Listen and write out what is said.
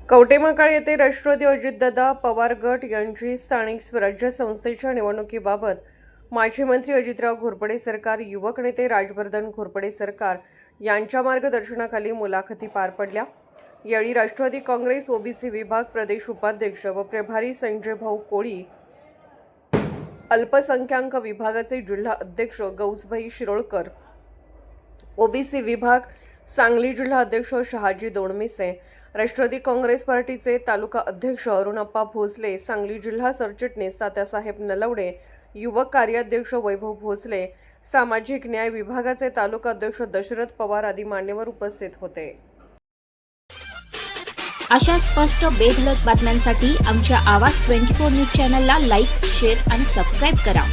कवटेमहाकाळ येथे राष्ट्रवादी अजितदादा पवार गट यांची स्थानिक स्वराज्य संस्थेच्या निवडणुकीबाबत माजी मंत्री अजितराव घोरपडे सरकार, युवक नेते राजवर्धन घोरपडे सरकार यांच्या मार्गदर्शनाखाली मुलाखती पार पडल्या। यावेळी राष्ट्रवादी काँग्रेस ओबीसी विभाग प्रदेश उपाध्यक्ष व प्रभारी संजय भाऊ कोळी, अल्पसंख्याक विभागाचे जिल्हा अध्यक्ष गौसभाई शिरोळकर, ओबीसी विभाग सांगली जिल्हा अध्यक्ष शहाजी दोणमिसे, राष्ट्रवादी काँग्रेस पार्टीचे तालुका अध्यक्ष अरुणप्पा भोसले, सांगली जिल्हा सरचिटणीस तात्यासाहेब नलवडे, युवक कार्याध्यक्ष वैभव भोसले, सामाजिक न्याय विभागाचे तालुका अध्यक्ष दशरथ पवार आदी मान्यवर उपस्थित होते। अशा स्पष्ट बेधडक बातम्यांसाठी आमच्या आवाज 24 न्यूज चॅनलला लाईक, शेअर आणि सबस्क्राईब करा।